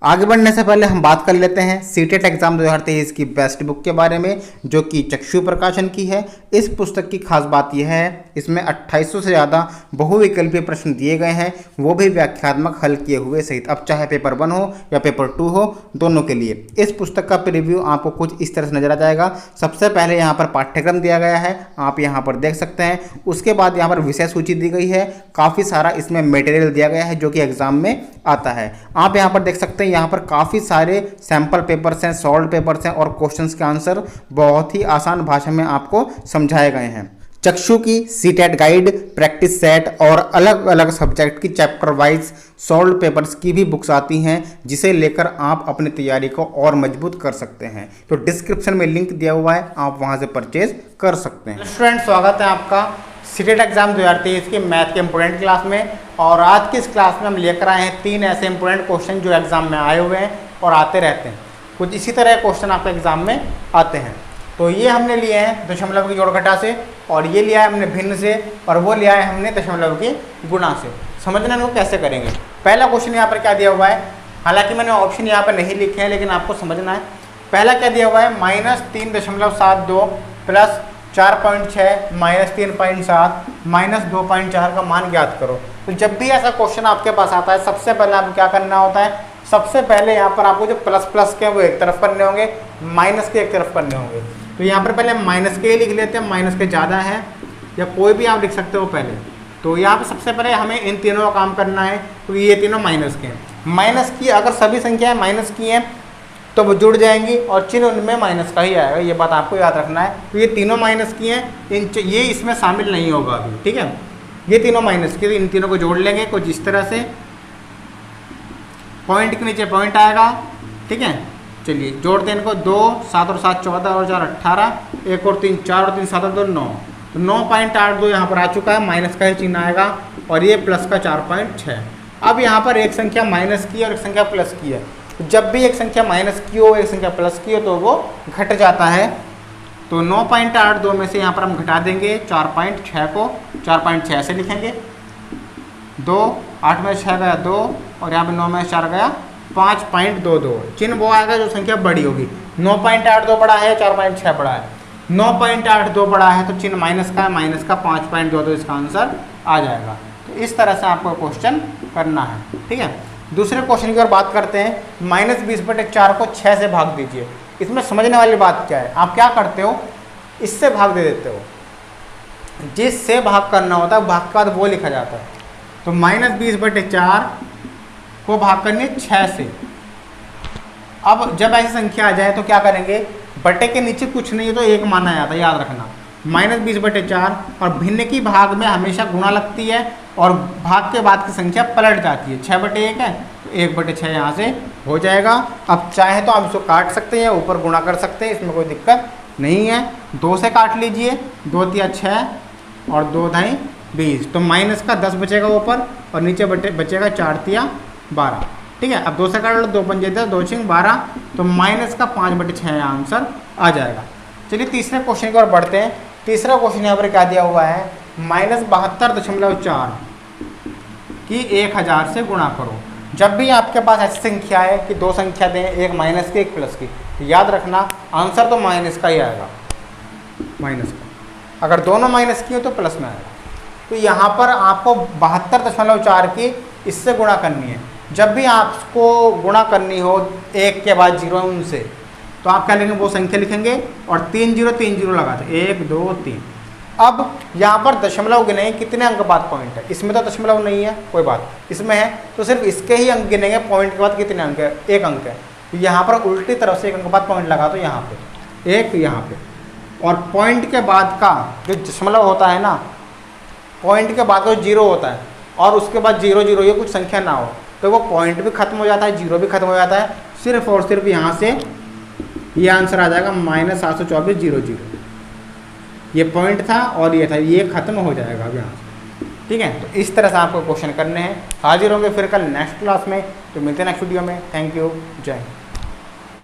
आगे बढ़ने से पहले हम बात कर लेते हैं सीटेट एग्जाम 2023 की बेस्ट बुक के बारे में, जो कि चक्षु प्रकाशन की है। इस पुस्तक की खास बात यह है, इसमें 2800 से ज़्यादा बहुविकल्पीय प्रश्न दिए गए हैं, वो भी व्याख्यात्मक हल किए हुए सहित। अब चाहे पेपर 1 हो या पेपर 2 हो, दोनों के लिए। इस पुस्तक का प्रीव्यू आपको कुछ इस तरह से नजर आ जाएगा। सबसे पहले यहाँ पर पाठ्यक्रम दिया गया है, आप यहाँ पर देख सकते हैं। उसके बाद यहाँ पर विषय सूची दी गई है, काफ़ी सारा इसमें मटेरियल दिया गया है जो कि एग्जाम में आता है। आप यहाँ पर देख सकते हैं, यहाँ पर काफ़ी सारे सैंपल पेपर्स हैं, सॉल्व पेपर्स हैं और क्वेश्चंस के आंसर बहुत ही आसान भाषा में आपको समझाए गए हैं। चक्षु की सीटेट गाइड, प्रैक्टिस सेट और अलग अलग सब्जेक्ट की चैप्टर वाइज सॉल्व पेपर्स की भी बुक्स आती हैं, जिसे लेकर आप अपनी तैयारी को और मजबूत कर सकते हैं। तो डिस्क्रिप्शन में लिंक दिया हुआ है, आप वहां से परचेज कर सकते हैं। स्टूडेंट, स्वागत है आपका सीटेट एग्जाम 2023 की मैथ के इंपोर्टेंट क्लास में। और आज की इस क्लास में हम लेकर आए हैं 3 ऐसे इंपोर्टेंट क्वेश्चन जो एग्जाम में आए हुए हैं और आते रहते हैं। कुछ इसी तरह क्वेश्चन आपके एग्जाम में आते हैं। तो ये हमने लिए हैं दशमलव की जोड़ घटा से, और ये लिया है हमने भिन्न से, और वो लिया है हमने दशमलव की गुणा से। समझना इनको कैसे करेंगे। पहला क्वेश्चन यहाँ पर क्या दिया हुआ है, हालांकि मैंने ऑप्शन यहाँ पर नहीं लिखे हैं, लेकिन आपको समझना है। पहला क्या दिया हुआ है, -3.72 प्लस 4.6 माइनस 3.7 माइनस 2.4 का मान ज्ञात करो। तो जब भी ऐसा क्वेश्चन आपके पास आता है, सबसे पहले आपको क्या करना होता है, सबसे पहले यहाँ पर आपको जो प्लस प्लस के वो एक तरफ करने होंगे, माइनस के एक तरफ करने होंगे। तो यहाँ पर पहले माइनस के ही लिख लेते हैं, माइनस के ज़्यादा है या कोई भी आप लिख सकते हो पहले। तो यहाँ पर सबसे पहले हमें इन तीनों का काम करना है, क्योंकि ये तीनों माइनस के हैं। माइनस की अगर सभी संख्याएं माइनस की हैं तो वो जुड़ जाएंगी और चिन्ह उनमें माइनस का ही आएगा, ये बात आपको याद रखना है। तो ये तीनों माइनस की हैं, ये इसमें शामिल नहीं होगा अभी, ठीक है। ये तीनों माइनस की, तो इन तीनों को जोड़ लेंगे कुछ इस तरह से। पॉइंट के नीचे पॉइंट आएगा, ठीक है। चलिए जोड़ते हैं इनको। 2 7 और 7 14 और 4 18, 1 और 3 4 और 3 7 और 2 9। तो 9.82 यहाँ पर आ चुका है, माइनस का ही चिन्ह आएगा, और ये प्लस का 4.6। अब यहाँ पर एक संख्या माइनस की और एक संख्या प्लस की है। तो जब भी एक संख्या माइनस की हो, एक संख्या प्लस की हो, तो वो घट जाता है। तो 9.82 में से यहाँ पर हम घटा देंगे 4.6 को, 4.6 से लिखेंगे। 2 8 में 6 गया 2, और यहाँ पे 9 में 4 गया 5.22। चिन्ह वो आएगा जो संख्या बड़ी होगी। 9.82 बड़ा है, 4.6 बड़ा है। 9.82 बड़ा है तो चिन्ह माइनस का है, माइनस का 5.22 इसका आंसर आ जाएगा। तो इस तरह से आपको क्वेश्चन करना है, ठीक है। दूसरे क्वेश्चन की ओर बात करते हैं। -20/4 को 6 से भाग दीजिए। इसमें समझने वाली बात क्या है, आप क्या करते हो, इससे भाग दे देते हो। जिससे भाग करना होता है, भाग के बाद वो लिखा जाता है। तो -20/4 को भाग करनी 6 से। अब जब ऐसी संख्या आ जाए तो क्या करेंगे, बटे के नीचे कुछ नहीं है तो 1 माना जाता है, याद रखना। -20/4 और भिन्न की भाग में हमेशा गुणा लगती है, और भाग के बाद की संख्या पलट जाती है। 6/1 है तो 1/6 यहाँ से हो जाएगा। अब चाहे तो आप इसको काट सकते हैं, ऊपर गुणा कर सकते हैं, इसमें कोई दिक्कत नहीं है। 2 से काट लीजिए, 2 तिया 6 और 2 धाई 20। तो माइनस का 10 बचेगा ऊपर, और नीचे बचेगा 4 तिया 12, ठीक है। अब 2 से काट लो, 2 पंजे 10, 2 छिंग 12, तो माइनस का 5/6 आंसर आ जाएगा। चलिए तीसरे क्वेश्चन की ओर बढ़ते हैं। तीसरा क्वेश्चन यहाँ पर क्या दिया हुआ है, -72.4 की 1000 से गुणा करो। जब भी आपके पास ऐसी संख्या है कि 2 संख्या दें, एक माइनस की एक प्लस की, तो याद रखना आंसर तो माइनस का ही आएगा, माइनस का। अगर दोनों माइनस की हो तो प्लस में आएगा। तो यहाँ पर आपको 72.4 की इससे गुणा करनी है। जब भी आपको गुणा करनी हो 1 के बाद 0 उनसे, तो आप क्या लिखेंगे, वो संख्या लिखेंगे और 3 0 3 0 लगाते, 1 2 3। अब यहाँ पर दशमलव गिनेंगे, कितने अंक बाद पॉइंट है। इसमें तो दशमलव नहीं है, कोई बात, इसमें है तो सिर्फ इसके ही अंक गिनेंगे। पॉइंट के बाद कितने अंक है, 1 अंक है। तो यहाँ पर उल्टी तरफ से 1 अंक बाद पॉइंट लगा, तो यहाँ पे 1 यहाँ पे, और पॉइंट के बाद का जो दशमलव होता है ना, पॉइंट के बाद जो 0 होता है और उसके बाद 0 0 ये कुछ संख्या ना हो, तो वो पॉइंट भी खत्म हो जाता है, 0 भी खत्म हो जाता है। सिर्फ और सिर्फ यहाँ से ये आंसर आ जाएगा -724.00। ये पॉइंट था और ये था, ये खत्म हो जाएगा अब यहाँ से, ठीक है। तो इस तरह से आपको क्वेश्चन करने हैं। हाजिर होंगे फिर कल नेक्स्ट क्लास में। तो मिलते हैं नेक्स्ट वीडियो में। थैंक यू, जय हिंद।